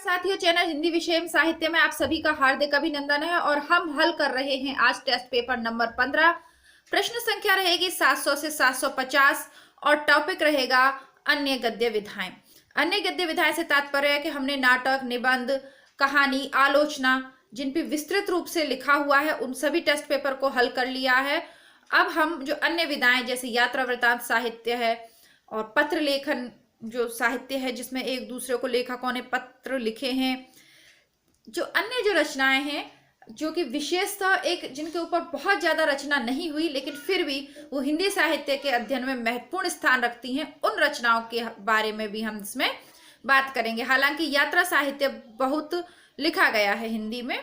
साथियों, चैनल हिंदी विषय एवं साहित्य में आप सभी का हार्दिक अभिनंदन है और हम हल कर रहे हैं आज टेस्ट पेपर नंबर 15। प्रश्न संख्या रहेगी 700 से 750 और टॉपिक रहेगा अन्य गद्य विधाएं। अन्य गद्य विधाएं से तात्पर्य है कि हमने नाटक, निबंध, कहानी, आलोचना जिन पे विस्तृत रूप से लिखा हुआ है उन सभी टेस्ट पेपर को हल कर लिया है। अब हम जो अन्य विधाएं जैसे यात्रा वृतांत साहित्य है और पत्र लेखन जो साहित्य है जिसमें एक दूसरे को लेखकों ने पत्र लिखे हैं, जो अन्य जो रचनाएं हैं जो कि विशेषतः एक जिनके ऊपर बहुत ज्यादा रचना नहीं हुई लेकिन फिर भी वो हिंदी साहित्य के अध्ययन में महत्वपूर्ण स्थान रखती हैं, उन रचनाओं के बारे में भी हम इसमें बात करेंगे। हालांकि यात्रा साहित्य बहुत लिखा गया है हिंदी में,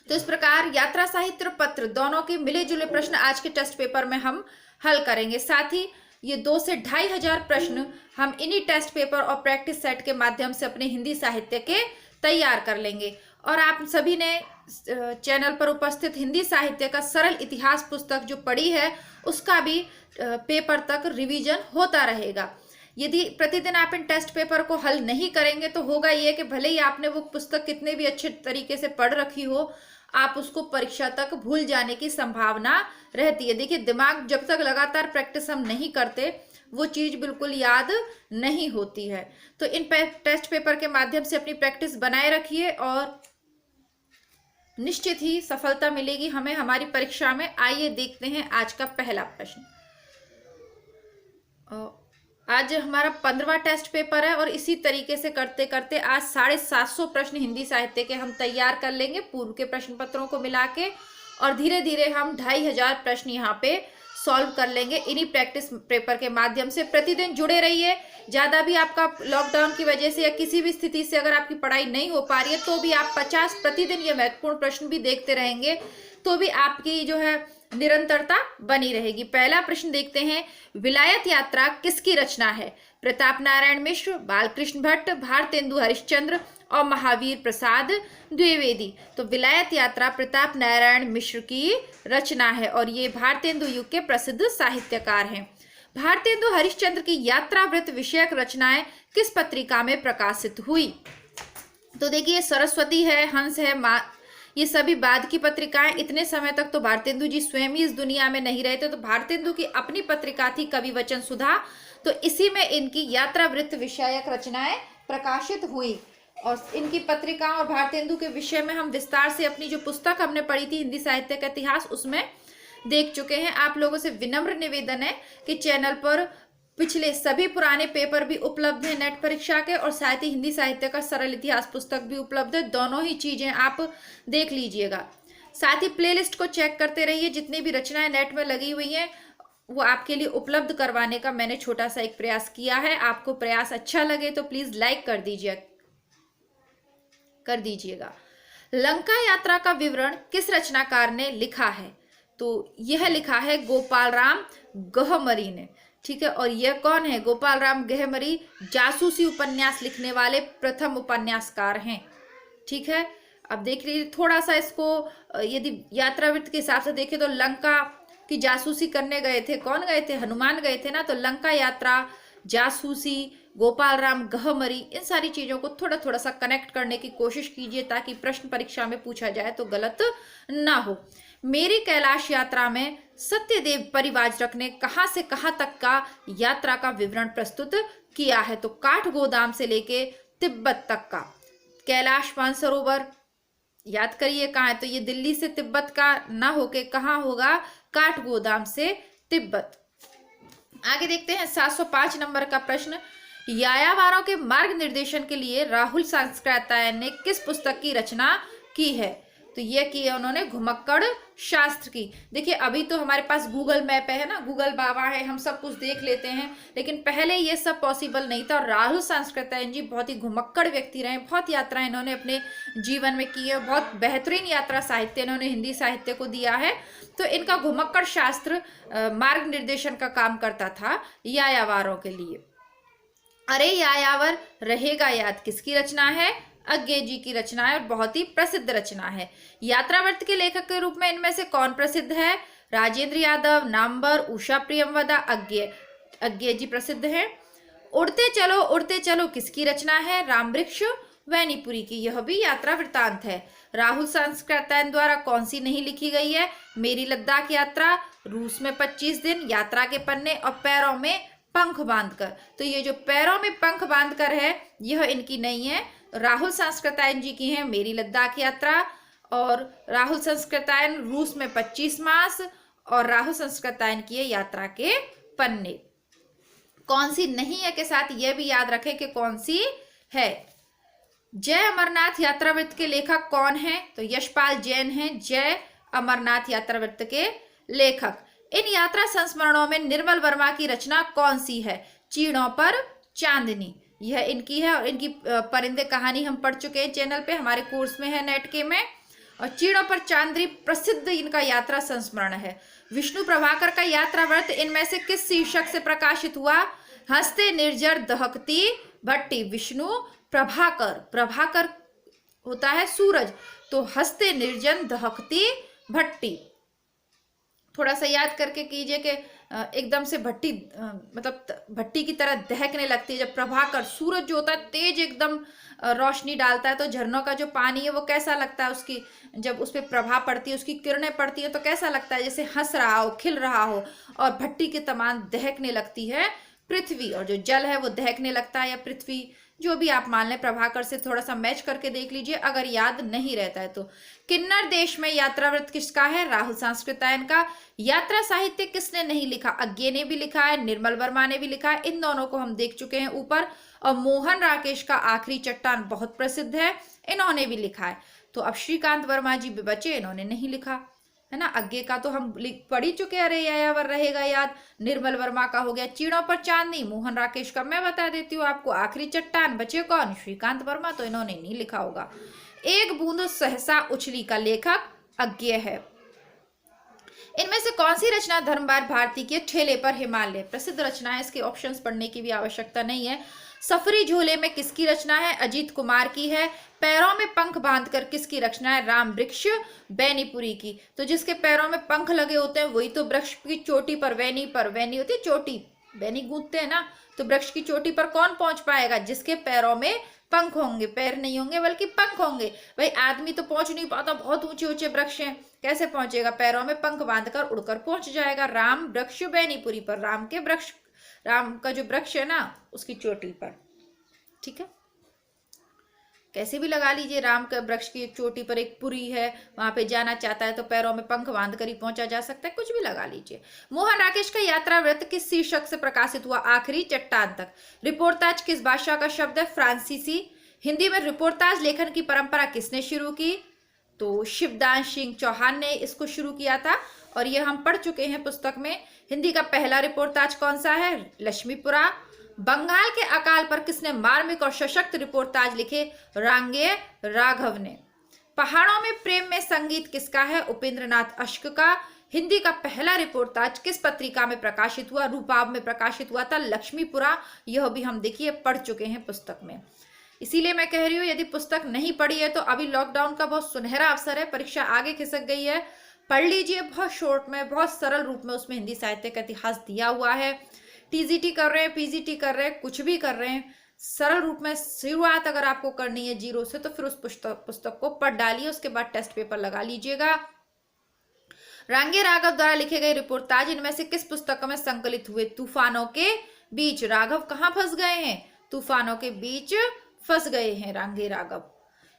तो इस प्रकार यात्रा साहित्य और पत्र दोनों के मिले जुले प्रश्न आज के टेस्ट पेपर में हम हल करेंगे। साथ ही ये 2 से 2,500 प्रश्न हम इन्हीं टेस्ट पेपर और प्रैक्टिस सेट के माध्यम से अपने हिंदी साहित्य के तैयार कर लेंगे। और आप सभी ने चैनल पर उपस्थित हिंदी साहित्य का सरल इतिहास पुस्तक जो पढ़ी है उसका भी पेपर तक रिवीजन होता रहेगा। यदि प्रतिदिन आप इन टेस्ट पेपर को हल नहीं करेंगे तो होगा ये कि भले ही आपने वो पुस्तक कितने भी अच्छे तरीके से पढ़ रखी हो, आप उसको परीक्षा तक भूल जाने की संभावना रहती है। देखिए, दिमाग जब तक लगातार प्रैक्टिस हम नहीं करते वो चीज बिल्कुल याद नहीं होती है। तो इन टेस्ट पेपर के माध्यम से अपनी प्रैक्टिस बनाए रखिए और निश्चित ही सफलता मिलेगी हमें हमारी परीक्षा में। आइए देखते हैं आज का पहला प्रश्न। आज हमारा 15वां टेस्ट पेपर है और इसी तरीके से करते करते आज 750 प्रश्न हिंदी साहित्य के हम तैयार कर लेंगे पूर्व के प्रश्न पत्रों को मिला के, और धीरे धीरे हम 2,500 प्रश्न यहाँ पे सॉल्व कर लेंगे इन्हीं प्रैक्टिस पेपर के माध्यम से। प्रतिदिन जुड़े रहिए। ज़्यादा भी आपका लॉकडाउन की वजह से या किसी भी स्थिति से अगर आपकी पढ़ाई नहीं हो पा रही है तो भी आप 50 प्रतिदिन ये महत्वपूर्ण प्रश्न भी देखते रहेंगे तो भी आपकी जो है निरंतरता बनी रहेगी। पहला प्रश्न देखते हैं, विलायत यात्रा किसकी रचना है? प्रताप नारायण मिश्र, बालकृष्ण भट्ट, भारतेंदु हरिश्चंद्र और महावीर प्रसाद द्विवेदी। तो विलायत यात्रा प्रताप नारायण मिश्र की रचना है और ये भारतेंदु युग के प्रसिद्ध साहित्यकार हैं। भारतेंदु हरिश्चंद्र की यात्रावृत्त विषयक रचनाएं किस पत्रिका में प्रकाशित हुई? तो देखिए, सरस्वती है, हंस है, ये सभी बाद की पत्रिकाएं। इतने समय तक तो भारतेंदु जी स्वयं ही इस दुनिया में नहीं रहे थे, तो भारतेंदु की अपनी पत्रिका थी कवि वचन सुधा, तो इसी में इनकी यात्रावृत्त विषयक रचनाएं प्रकाशित हुई। और इनकी पत्रिका और भारतेंदु के विषय में हम विस्तार से अपनी जो पुस्तक हमने पढ़ी थी हिंदी साहित्य का इतिहास उसमें देख चुके हैं। आप लोगों से विनम्र निवेदन है कि चैनल पर पिछले सभी पुराने पेपर भी उपलब्ध हैं नेट परीक्षा के, और साथ ही हिंदी साहित्य का सरल इतिहास पुस्तक भी उपलब्ध है। दोनों ही चीजें आप देख लीजिएगा। साथ ही प्लेलिस्ट को चेक करते रहिए, जितनी भी रचनाएं नेट में लगी हुई हैं वो आपके लिए उपलब्ध करवाने का मैंने छोटा सा एक प्रयास किया है। आपको प्रयास अच्छा लगे तो प्लीज लाइक कर दीजिएगा। लंका यात्रा का विवरण किस रचनाकार ने लिखा है? तो यह लिखा है गोपाल राम गहमरी ने। ठीक है, और यह कौन है? गोपाल राम गहमरी जासूसी उपन्यास लिखने वाले प्रथम उपन्यासकार हैं। ठीक है, अब देख लीजिए थोड़ा सा इसको, यदि यात्रावृत्त के हिसाब से देखें तो लंका की जासूसी करने गए थे, कौन गए थे? हनुमान गए थे ना। तो लंका यात्रा, जासूसी, गोपाल राम गहमरी, इन सारी चीजों को थोड़ा थोड़ा सा कनेक्ट करने की कोशिश कीजिए ताकि प्रश्न परीक्षा में पूछा जाए तो गलत ना हो। मेरी कैलाश यात्रा में सत्यदेव परिव्राजक ने कहां से कहां तक का यात्रा का विवरण प्रस्तुत किया है? तो काठगोदाम से लेके तिब्बत तक का। कैलाश मानसरोवर याद करिए कहाँ है, तो ये दिल्ली से तिब्बत का ना होके कहाँ होगा? काठगोदाम से तिब्बत। आगे देखते हैं 705 नंबर का प्रश्न, यायावारों के मार्ग निर्देशन के लिए राहुल सांकृत्यायन ने किस पुस्तक की रचना की है? तो ये की है उन्होंने घुमक्कड़ शास्त्र की। देखिए, अभी तो हमारे पास गूगल मैप है ना, गूगल बाबा है, हम सब कुछ देख लेते हैं, लेकिन पहले ये सब पॉसिबल नहीं था। राहुल सांकृत्यायन जी बहुत ही घुमक्कड़ व्यक्ति रहे, बहुत यात्राएं इन्होंने अपने जीवन में की है, बहुत बेहतरीन यात्रा साहित्य इन्होंने हिंदी साहित्य को दिया है। तो इनका घुमक्कड़ शास्त्र मार्ग निर्देशन का काम करता था यायावारों के लिए। अरे यायावर रहेगा याद किसकी रचना है? अज्ञे जी की रचना है और बहुत ही प्रसिद्ध रचना है। यात्रावृत्त के लेखक के रूप में इनमें से कौन प्रसिद्ध है? राजेंद्र यादव, नामबर, उषा प्रियमवदा, अज्ञे जी प्रसिद्ध है। उड़ते चलो किसकी रचना है? रामवृक्ष वैनीपुरी की, यह भी यात्रा वृतांत है। राहुल सांस्कृत्यायन द्वारा कौन सी नहीं लिखी गई है? मेरी लद्दाख यात्रा, रूस में 25 दिन, यात्रा के पन्ने और पैरों में पंख बांधकर। तो ये जो पैरों में पंख बांधकर है यह इनकी नहीं है, राहुल सांस्कृत्यायन जी की है मेरी लद्दाख यात्रा। और राहुल सांस्कृत्यायन रूस में 25 मास, और राहुल सांस्कृत्यायन की है यात्रा के पन्ने। कौन सी नहीं है के साथ यह भी याद रखें कि कौन सी है। जय अमरनाथ यात्रावृत्त के लेखक कौन है? तो यशपाल जैन हैं जय अमरनाथ यात्रावृत्त के लेखक। इन यात्रा संस्मरणों में निर्मल वर्मा की रचना कौन सी है? चीड़ों पर चांदनी, यह इनकी है। और इनकी परिंदे कहानी हम पढ़ चुके हैं चैनल पे, हमारे कोर्स में है नेट के में। और चीड़ों पर चांदनी प्रसिद्ध इनका यात्रा संस्मरण है। विष्णु प्रभाकर का यात्राव्रत इनमें से किस शीर्षक से प्रकाशित हुआ? हंसते निर्जर दहकती भट्टी। विष्णु प्रभाकर, प्रभाकर होता है सूरज, तो हंसते निर्जन दहकती भट्टी। थोड़ा सा याद करके कीजिए कि एकदम से भट्टी मतलब भट्टी की तरह दहकने लगती है। जब प्रभाकर सूरज जो होता है तेज एकदम रोशनी डालता है, तो झरनों का जो पानी है वो कैसा लगता है, उसकी जब उस पर प्रभाव पड़ती है, उसकी किरणें पड़ती है, तो कैसा लगता है? जैसे हंस रहा हो, खिल रहा हो। और भट्टी के समान दहकने लगती है पृथ्वी, और जो जल है वो दहकने लगता है, या पृथ्वी जो भी आप मान लें। प्रभाकर से थोड़ा सा मैच करके देख लीजिए अगर याद नहीं रहता है तो। किन्नर देश में यात्राव्रत किसका है? राहुल सांस्कृत्यायन का। यात्रा साहित्य किसने नहीं लिखा? अज्ञे ने भी लिखा है, निर्मल वर्मा ने भी लिखा है, इन दोनों को हम देख चुके हैं ऊपर। और मोहन राकेश का आखिरी चट्टान बहुत प्रसिद्ध है, इन्होंने भी लिखा है। तो अब श्रीकांत वर्मा जी भी बचे, इन्होंने नहीं लिखा है ना। अज्ञे का तो हम पढ़ ही चुके हैं, अरे यायावर रहेगा याद। निर्मल वर्मा का हो गया चीड़ों पर चांदनी, मोहन राकेश का मैं बता देती हूँ आपको आखिरी चट्टान। बचे कौन? श्रीकांत वर्मा, तो इन्होंने नहीं लिखा होगा। एक बूंद सहसा उछली का लेखक अज्ञे है। इनमें से कौन सी रचना धर्मवीर भारती की? ठेले पर हिमालय, प्रसिद्ध रचना है, इसके ऑप्शंस पढ़ने की भी आवश्यकता नहीं है। सफरी झोले में किसकी रचना है? अजीत कुमार की है। पैरों में पंख बांधकर किसकी रचना है? राम वृक्ष वैनीपुरी की। तो जिसके पैरों में पंख लगे होते हैं वही तो वृक्ष की चोटी पर, वैनी पर, वैनी होती है चोटी, वैनी गूंथते हैं ना, तो वृक्ष की चोटी पर कौन पहुंच पाएगा? जिसके पैरों में पंख होंगे, पैर नहीं होंगे बल्कि पंख होंगे। भाई आदमी तो पहुंच नहीं पाता, बहुत ऊंचे ऊंचे वृक्ष हैं, कैसे पहुंचेगा? पैरों में पंख बांधकर उड़कर पहुंच जाएगा। राम वृक्ष वैनीपुरी पर, राम के वृक्ष, राम का जो वृक्ष है ना उसकी चोटी पर। ठीक है, कैसे भी लगा लीजिए, राम के वृक्ष की एक चोटी पर एक पुरी है, वहां पे जाना चाहता है तो पैरों में पंख बांध कर ही पहुंचा जा सकता है, कुछ भी लगा लीजिए। मोहन राकेश का यात्रा व्रत किस शीर्षक से प्रकाशित हुआ? आखिरी चट्टान तक। रिपोर्टाज किस भाषा का शब्द है? फ्रांसीसी। हिंदी में रिपोर्टाज लेखन की परंपरा किसने शुरू की? तो शिवदास सिंह चौहान ने इसको शुरू किया था, और ये हम पढ़ चुके हैं पुस्तक में। हिंदी का पहला रिपोर्टाज कौन सा है? लक्ष्मीपुरा। बंगाल के अकाल पर किसने मार्मिक और सशक्त रिपोर्टाज लिखे? रांगे राघव ने। पहाड़ों में प्रेम में संगीत किसका है? उपेंद्र नाथ अश्क का। हिंदी का पहला रिपोर्टाज किस पत्रिका में प्रकाशित हुआ? रूपाब में प्रकाशित हुआ था, लक्ष्मीपुरा। यह भी हम देखिए पढ़ चुके हैं पुस्तक में। इसीलिए मैं कह रही हूँ यदि पुस्तक नहीं पढ़ी है तो अभी लॉकडाउन का बहुत सुनहरा अवसर है, परीक्षा आगे खिसक गई है, पढ़ लीजिए। बहुत शॉर्ट में, बहुत सरल रूप में उसमें हिंदी साहित्य का इतिहास दिया हुआ है। टीजीटी कर रहे हैं, पीजीटी कर रहे हैं, कुछ भी कर रहे हैं, सरल रूप में शुरुआत अगर आपको करनी है जीरो से तो फिर उस पुस्तक को पढ़ डालिए, उसके बाद टेस्ट पेपर लगा लीजिएगा। रांगे राघव द्वारा लिखे गए रिपोर्टाज इनमें से किस पुस्तक में संकलित हुए? तूफानों के बीच। राघव कहाँ फंस गए हैं? तूफानों के बीच फंस गए हैं रांगे राघव।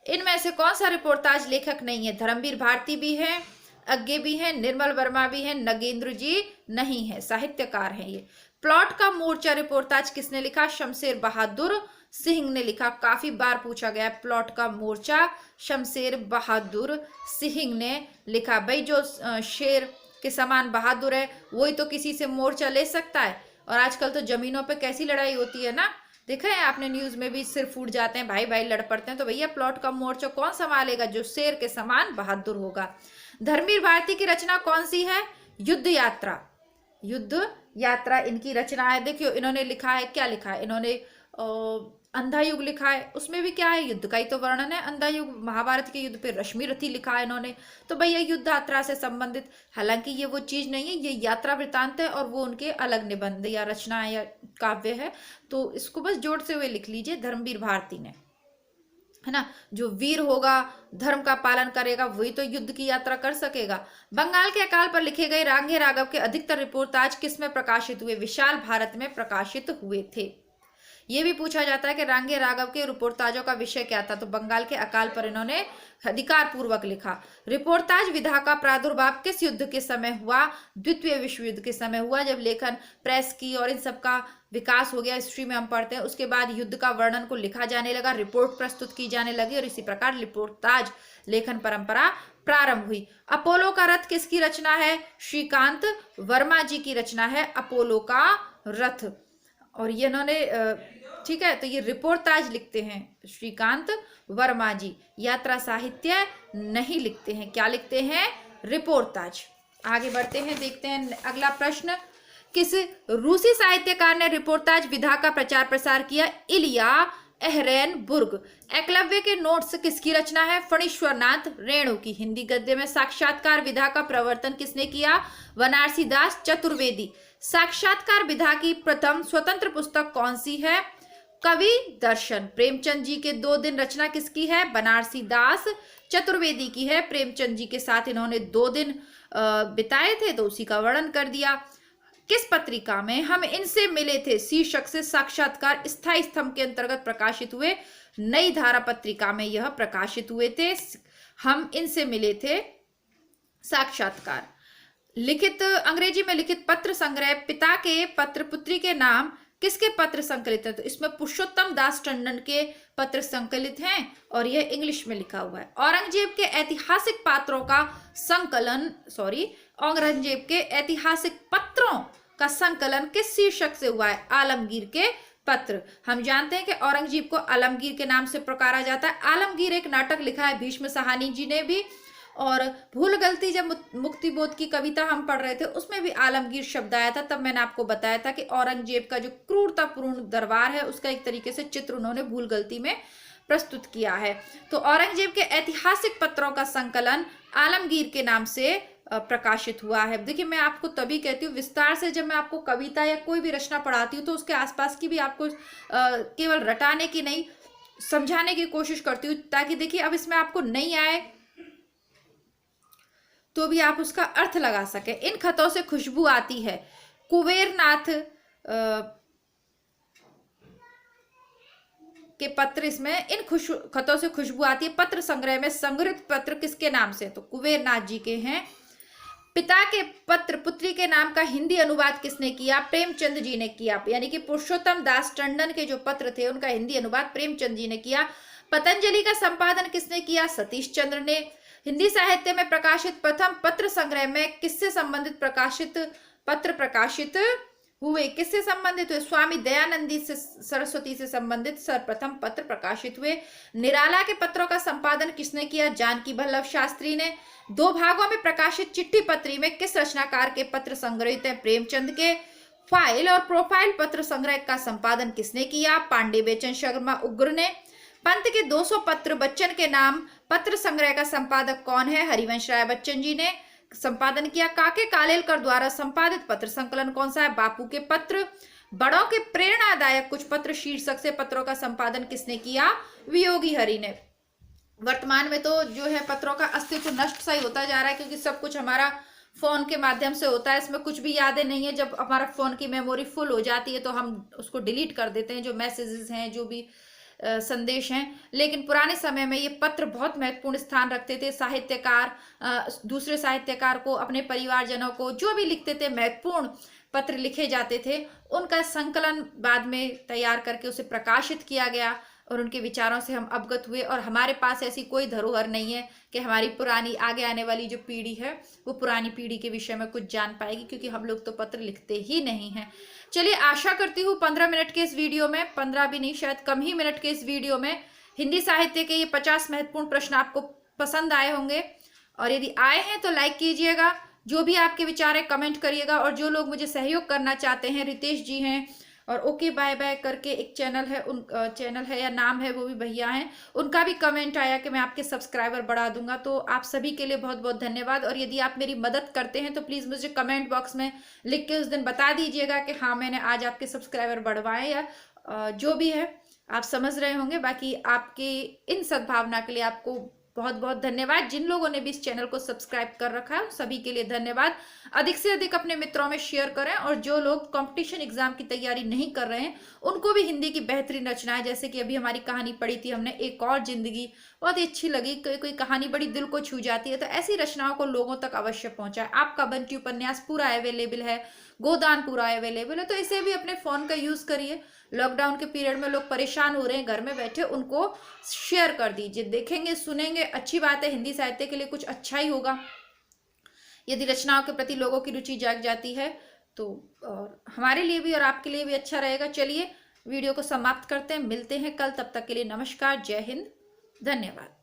इनमें से कौन सा रिपोर्टाज लेखक नहीं है? धर्मवीर भारती भी है, अज्ञे भी है, निर्मल वर्मा भी है, नगेंद्र जी नहीं है, साहित्यकार हैं ये। प्लॉट का मोर्चा रिपोर्टाज किसने लिखा? शमशेर बहादुर सिंह ने लिखा। काफी बार पूछा गया है प्लॉट का मोर्चा, शमशेर बहादुर सिंह ने लिखा। भाई जो शेर के समान बहादुर है वही तो किसी से मोर्चा ले सकता है। और आजकल तो जमीनों पे कैसी लड़ाई होती है ना, देखा है आपने, न्यूज में भी सिर फूट जाते हैं, भाई भाई लड़ पड़ते हैं। तो भैया प्लॉट का मोर्चा कौन संभालेगा? जो शेर के समान बहादुर होगा। धर्मवीर भारती की रचना कौन सी है? युद्ध यात्रा। युद्ध यात्रा इनकी रचना है। देखियो इन्होंने लिखा है, क्या लिखा है इन्होंने? अंधा युग लिखा है, उसमें भी क्या है? युद्ध का ही तो वर्णन है। अंधा युग महाभारत के युद्ध पे रश्मि रथी लिखा है इन्होंने। तो भैया युद्ध यात्रा से संबंधित, हालांकि ये वो चीज नहीं है, ये यात्रा वृतांत है और वो उनके अलग निबंध या रचना है या काव्य है। तो इसको बस जोड़ से हुए लिख लीजिए, धर्मवीर भारती ने। है ना। जो वीर होगा, धर्म का पालन करेगा, वही तो युद्ध की यात्रा कर सकेगा। बंगाल के अकाल पर लिखे गए रांगे राघव के अधिकतर रिपोर्टाज किस में प्रकाशित हुए? विशाल भारत में प्रकाशित हुए थे। ये भी पूछा जाता है कि रांगे राघव के रिपोर्टाजों का विषय क्या था, तो बंगाल के अकाल पर इन्होंने अधिकार पूर्वक लिखा। रिपोर्टाज विधा का प्रादुर्भाव किस युद्ध के समय हुआ? द्वितीय विश्व युद्ध के समय हुआ, जब लेखन प्रेस की और इन सब का विकास हो गया, हिस्ट्री में हम पढ़ते हैं, उसके बाद युद्ध का वर्णन को लिखा जाने लगा, रिपोर्ट प्रस्तुत की जाने लगी और इसी प्रकार रिपोर्टाज लेखन परंपरा प्रारंभ हुई। अपोलो का रथ किसकी रचना है? श्रीकांत वर्मा जी की रचना है अपोलो का रथ। और ये इन्होंने ठीक है, तो ये रिपोर्टाज लिखते हैं श्रीकांत वर्मा जी, यात्रा साहित्य नहीं लिखते हैं। क्या लिखते हैं? रिपोर्टाज। आगे बढ़ते हैं, देखते हैं अगला प्रश्न। किस रूसी साहित्यकार ने रिपोर्टाज विधा का प्रचार प्रसार किया? इलिया एहरेनबुर्ग। एकलव्य के नोट्स किसकी रचना है? फणीश्वरनाथ रेणु की। हिंदी गद्य में साक्षात्कार विधा का प्रवर्तन किसने किया? बनारसी दास चतुर्वेदी। साक्षात्कार विधा की प्रथम स्वतंत्र पुस्तक कौन सी है? कवि दर्शन। प्रेमचंद जी के 2 दिन रचना किसकी है? बनारसी दास चतुर्वेदी की है। प्रेमचंद जी के साथ इन्होंने 2 दिन बिताए थे, तो उसी का वर्णन कर दिया। किस पत्रिका में हम इनसे मिले थे शीर्षक से साक्षात्कार स्थायी स्तंभ के अंतर्गत प्रकाशित हुए? नई धारा पत्रिका में यह प्रकाशित हुए थे। हम इनसे मिले थे साक्षात्कार। लिखित अंग्रेजी में लिखित पत्र संग्रह पिता के पत्र पुत्री के नाम किसके पत्र संकलित है? तो इसमें पुरुषोत्तम दास टंडन के पत्र संकलित हैं और यह इंग्लिश में लिखा हुआ है। औरंगजेब के ऐतिहासिक पात्रों का संकलन औरंगजेब के ऐतिहासिक पत्रों का संकलन किस शीर्षक से हुआ है? आलमगीर के पत्र। हम जानते हैं कि औरंगजेब को आलमगीर के नाम से पुकारा जाता है। आलमगीर एक नाटक लिखा है भीष्म साहनी जी ने भी, और भूल गलती जब मुक्तिबोध की कविता हम पढ़ रहे थे उसमें भी आलमगीर शब्द आया था। तब मैंने आपको बताया था कि औरंगजेब का जो क्रूरतापूर्ण दरबार है उसका एक तरीके से चित्र उन्होंने भूल गलती में प्रस्तुत किया है। तो औरंगजेब के ऐतिहासिक पत्रों का संकलन आलमगीर के नाम से प्रकाशित हुआ है। देखिए, मैं आपको तभी कहती हूँ विस्तार से, जब मैं आपको कविता या कोई भी रचना पढ़ाती हूँ तो उसके आसपास की भी आपको केवल रटाने की नहीं, समझाने की कोशिश करती हूँ, ताकि देखिए अब इसमें आपको नहीं आए तो भी आप उसका अर्थ लगा सके। इन खतों से खुशबू आती है। कुबेरनाथ के पत्र, इसमें इन खतों से खुशबू आती है पत्र संग्रह में संग्रहित पत्र किसके नाम से? तो कुबेरनाथ जी के हैं। पिता के पत्र पुत्री के नाम का हिंदी अनुवाद किसने किया? प्रेमचंद जी ने किया। यानी कि पुरुषोत्तम दास टंडन के जो पत्र थे उनका हिंदी अनुवाद प्रेमचंद जी ने किया। पतंजलि का संपादन किसने किया? सतीश चंद्र ने। हिंदी साहित्य में प्रकाशित प्रथम पत्र संग्रह में किससे संबंधित पत्र प्रकाशित हुए? किससे संबंधित हुए? स्वामी दयानंदी से सरस्वती से संबंधित सर्वप्रथम पत्र प्रकाशित हुए। निराला के पत्रों का संपादन किसने किया? जानकी वल्लभ शास्त्री ने। 2 भागों में प्रकाशित चिट्ठी पत्री में किस रचनाकार के पत्र संग्रहित हैं? प्रेमचंद के। फाइल और प्रोफाइल पत्र संग्रह का संपादन किसने किया? पांडे बेचन शर्मा उग्र ने। पंत के 200 पत्र बच्चन के नाम पत्र संग्रह का संपादक कौन है? हरिवंश राय बच्चन जी ने संपादन किया। काके कालेलकर द्वारा संपादित पत्र संकलन कौन सा है? बापू के पत्र। बड़ों के प्रेरणादायक कुछ पत्र शीर्षक से पत्रों का संपादन किसने किया? वियोगी हरि ने। वर्तमान में तो जो है पत्रों का अस्तित्व नष्ट सा ही होता जा रहा है, क्योंकि सब कुछ हमारा फोन के माध्यम से होता है। इसमें कुछ भी यादें नहीं है। जब हमारा फोन की मेमोरी फुल हो जाती है तो हम उसको डिलीट कर देते हैं, जो मैसेजेस हैं, जो भी संदेश हैं। लेकिन पुराने समय में ये पत्र बहुत महत्वपूर्ण स्थान रखते थे। साहित्यकार दूसरे साहित्यकार को, अपने परिवारजनों को, जो भी लिखते थे, महत्वपूर्ण पत्र लिखे जाते थे, उनका संकलन बाद में तैयार करके उसे प्रकाशित किया गया और उनके विचारों से हम अवगत हुए। और हमारे पास ऐसी कोई धरोहर नहीं है कि हमारी पुरानी आगे आने वाली जो पीढ़ी है वो पुरानी पीढ़ी के विषय में कुछ जान पाएगी, क्योंकि हम लोग तो पत्र लिखते ही नहीं हैं। चलिए, आशा करती हूँ 15 मिनट के इस वीडियो में, 15 भी नहीं, शायद कम ही मिनट के इस वीडियो में हिंदी साहित्य के ये 50 महत्वपूर्ण प्रश्न आपको पसंद आए होंगे। और यदि आए हैं तो लाइक कीजिएगा, जो भी आपके विचार है कमेंट करिएगा। और जो लोग मुझे सहयोग करना चाहते हैं, रितेश जी हैं, और ओके बाय बाय करके एक चैनल है, उन चैनल है या नाम है, वो भी भैया हैं, उनका भी कमेंट आया कि मैं आपके सब्सक्राइबर बढ़ा दूंगा। तो आप सभी के लिए बहुत बहुत धन्यवाद। और यदि आप मेरी मदद करते हैं तो प्लीज़ मुझे कमेंट बॉक्स में लिख के उस दिन बता दीजिएगा कि हाँ, मैंने आज आपके सब्सक्राइबर बढ़वाए, या जो भी है आप समझ रहे होंगे। बाकी आपकी इन सद्भावना के लिए आपको बहुत बहुत धन्यवाद। जिन लोगों ने भी इस चैनल को सब्सक्राइब कर रखा है सभी के लिए धन्यवाद। अधिक से अधिक अपने मित्रों में शेयर करें, और जो लोग कंपटीशन एग्जाम की तैयारी नहीं कर रहे हैं उनको भी हिंदी की बेहतरीन रचनाएं, जैसे कि अभी हमारी कहानी पढ़ी थी हमने एक और जिंदगी, बहुत ही अच्छी लगी। कोई कहानी बड़ी दिल को छू जाती है, तो ऐसी रचनाओं को लोगों तक अवश्य पहुंचाए। आपका बंटी उपन्यास पूरा अवेलेबल है, गोदान पूरा अवेलेबल है, तो इसे भी अपने फोन का यूज करिए। लॉकडाउन के पीरियड में लोग परेशान हो रहे हैं घर में बैठे, उनको शेयर कर दीजिए। देखेंगे सुनेंगे, अच्छी बात है, हिंदी साहित्य के लिए कुछ अच्छा ही होगा यदि रचनाओं के प्रति लोगों की रुचि जाग जाती है तो, और हमारे लिए भी और आपके लिए भी अच्छा रहेगा। चलिए वीडियो को समाप्त करते हैं, मिलते हैं कल, तब तक के लिए नमस्कार, जय हिंद, धन्यवाद।